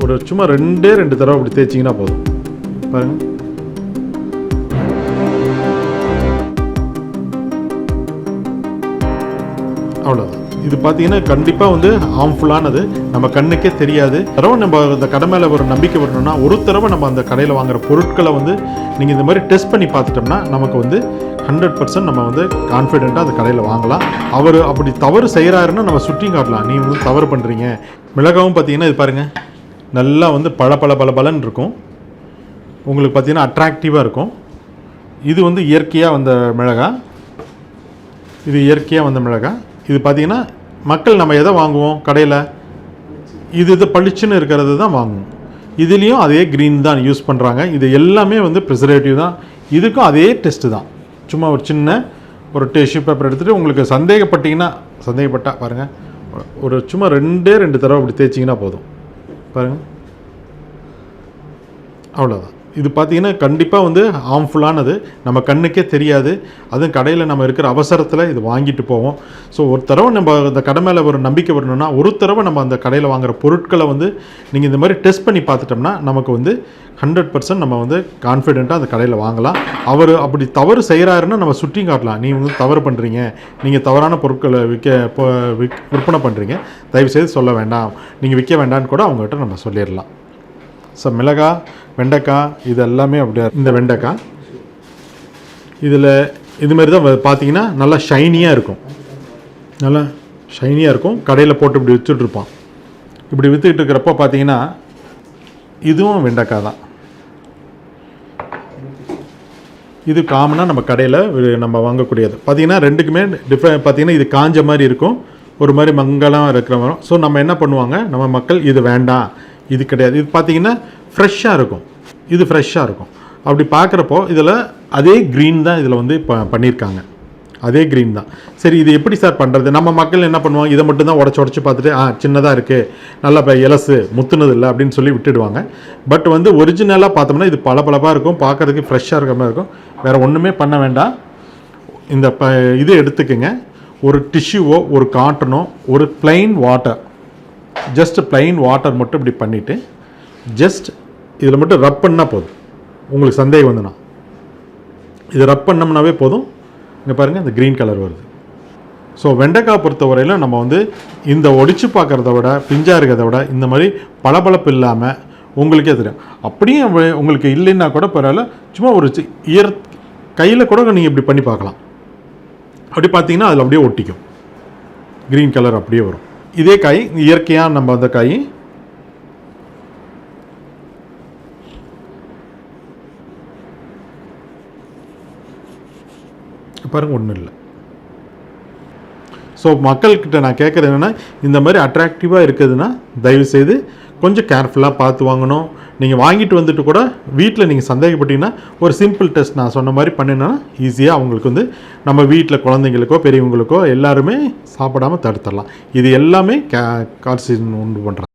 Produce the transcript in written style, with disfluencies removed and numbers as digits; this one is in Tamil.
ஒரு சும்மா ரெண்டு தடவை அப்படி தேய்ச்சிங்கன்னா போதும். பாருங்கள், அவ்வளோதான். இது பார்த்தீங்கன்னா கண்டிப்பாக வந்து ஹார்ம்ஃபுல்லானது, நம்ம கண்ணுக்கே தெரியாது. தடவை நம்ம அந்த கடை மேலே ஒரு நம்பிக்கை வரணும்னா ஒரு தடவை நம்ம அந்த கடையில் வாங்குகிற பொருட்களை வந்து நீங்கள் இந்த மாதிரி டெஸ்ட் பண்ணி பார்த்துட்டோம்னா நமக்கு வந்து 100% நம்ம வந்து கான்ஃபிடென்ட்டாக அந்த கடையில் வாங்கலாம். அவர் அப்படி தவறு செய்கிறாருன்னா நம்ம சுற்றி காட்டலாம், நீ வந்து தவறு பண்ணுறீங்க. மிளகாவும் பார்த்தீங்கன்னா இது பாருங்கள், நல்லா வந்து பளபளன்னு இருக்கும். உங்களுக்கு பார்த்தீங்கன்னா அட்ராக்டிவாக இருக்கும். இது வந்து இயற்கையாக வந்த மிளகாய், இது இயற்கையாக வந்த மிளகாய். இது பார்த்திங்கன்னா மக்கள் நம்ம எதை வாங்குவோம் கடையில், இது பளிச்சுன்னு இருக்கிறது தான் வாங்குவோம். இதுலேயும் அதே க்ரீன் தான் யூஸ் பண்ணுறாங்க. இது எல்லாமே வந்து ப்ரிசர்வேட்டிவ் தான். இதுக்கும் அதே டெஸ்ட்டு தான். சும்மா ஒரு சின்ன ஒரு டிஷ்யூ பேப்பர் எடுத்துகிட்டு உங்களுக்கு சந்தேகப்பட்டா பாருங்கள், ஒரு சும்மா ரெண்டு தடவை அப்படி தேய்ச்சிங்கன்னா போதும். பாருங்கள், அவ்வளோதான். இது பார்த்திங்கன்னா கண்டிப்பாக வந்து ஹார்ம்ஃபுல்லானது, நம்ம கண்ணுக்கே தெரியாது. அதுவும் கடையில் நம்ம இருக்கிற அவசரத்தில் இது வாங்கிட்டு போவோம். ஸோ ஒரு தடவை நம்ம அந்த கடை மேலே ஒரு நம்பிக்கை வரணும்னா ஒரு தடவை நம்ம அந்த கடையில் வாங்குகிற பொருட்களை வந்து நீங்கள் இந்த மாதிரி டெஸ்ட் பண்ணி பார்த்துட்டோம்னா நமக்கு வந்து 100% நம்ம வந்து கான்ஃபிடென்ட்டாக அந்த கடையில் வாங்கலாம். அவர் அப்படி தவறு செய்கிறாருன்னா நம்ம சுற்றி காட்டலாம், நீ வந்து தவறு பண்ணுறீங்க, நீங்கள் தவறான பொருட்களை விற்பனை பண்ணுறீங்க, தயவுசெய்து சொல்ல வேண்டாம், நீங்கள் விற்க வேண்டாம்னு கூட அவங்ககிட்ட நம்ம சொல்லிடலாம். ஸோ மிளகாய், வெண்டைக்காய் இது எல்லாமே அப்படியே. இந்த வெண்டைக்காய் இதில் இதுமாரி தான் பார்த்தீங்கன்னா நல்லா ஷைனியாக இருக்கும், நல்லா ஷைனியாக இருக்கும். கடையில் போட்டு இப்படி விற்றுட்ருப்பான். இப்படி விற்றுக்கிட்டு இருக்கிறப்போ பார்த்தீங்கன்னா இதுவும் வெண்டைக்காய் தான். இது காமனாக நம்ம கடையில் நம்ம வாங்கக்கூடியது. பார்த்திங்கன்னா ரெண்டுக்குமே டிஃப்ரெண்ட். பார்த்திங்கன்னா இது காஞ்ச மாதிரி இருக்கும், ஒரு மாதிரி மங்கலாக இருக்கிற வரும். ஸோ நம்ம என்ன பண்ணுவாங்க, நம்ம மக்கள் இது வேண்டாம், இது கிடையாது, இது பார்த்திங்கன்னா ஃப்ரெஷ்ஷாக இருக்கும், இது ஃப்ரெஷ்ஷாக இருக்கும். அப்படி பார்க்குறப்போ இதில் அதே க்ரீன் தான் இதில் வந்து பண்ணியிருக்காங்க, அதே க்ரீன் தான். சரி, இது எப்படி சார் பண்ணுறது? நம்ம மக்கள் என்ன பண்ணுவாங்க, இதை மட்டும்தான் உடச்சி பார்த்துட்டு சின்னதாக இருக்குது, நல்லா இலசு முத்துனது இல்லை அப்படின்னு சொல்லி விட்டுடுவாங்க. பட் வந்து ஒரிஜினலாக பார்த்தோம்னா இது பளபளப்பாக இருக்கும், பார்க்குறதுக்கு ஃப்ரெஷ்ஷாக இருக்கிற மாதிரி இருக்கும். வேறு ஒன்றுமே பண்ண வேண்டாம். இந்த இது எடுத்துக்கங்க, ஒரு டிஷ்யூவோ ஒரு காட்டனோ ஒரு plain water, just plain water மட்டும் இப்படி பண்ணிவிட்டு ஜஸ்ட் இதில் மட்டும் ரப் பண்ணால் போதும். உங்களுக்கு சந்தேகம் வந்துன்னா இது ரப் பண்ணோம்னாவே போதும். இங்கே பாருங்கள், இந்த க்ரீன் கலர் வருது. ஸோ வெண்டைக்காய் பொறுத்தவரையில் நம்ம வந்து இந்த ஒடிச்சு பார்க்குறத விட, பிஞ்சாக இருக்கிறத விட இந்த மாதிரி பளபளப்பு இல்லாமல் உங்களுக்கே தெரியும். அப்படியே உங்களுக்கு இல்லைன்னா கூட பரவாயில்ல, சும்மா ஒரு கையில் கூட நீங்கள் இப்படி பண்ணி பார்க்கலாம். அப்படி பார்த்தீங்கன்னா அதில் அப்படியே ஒட்டிக்கும், க்ரீன் கலர் அப்படியே வரும். இதே காய் இயற்கையாக நம்ம அந்த காய் பாருங்க, ஒன்றும் இல்லை. ஸோ மக்கள்கிட்ட நான் கேட்குறது என்னென்னா, இந்த மாதிரி அட்ராக்டிவாக இருக்குதுன்னா தயவுசெய்து கொஞ்சம் கேர்ஃபுல்லாக பார்த்து வாங்கணும். நீங்கள் வாங்கிட்டு வந்துட்டு கூட வீட்டில் நீங்கள் சந்தேகப்பட்டீங்கன்னா ஒரு சிம்பிள் டெஸ்ட் நான் சொன்ன மாதிரி பண்ணினா ஈஸியாக அவங்களுக்கு வந்து நம்ம வீட்டில் குழந்தைங்களுக்கோ பெரியவங்களுக்கோ எல்லாருமே சாப்பிடாமல் தடுத்துடலாம். இது எல்லாமே கார்சின் உண்டு பண்ணுறது.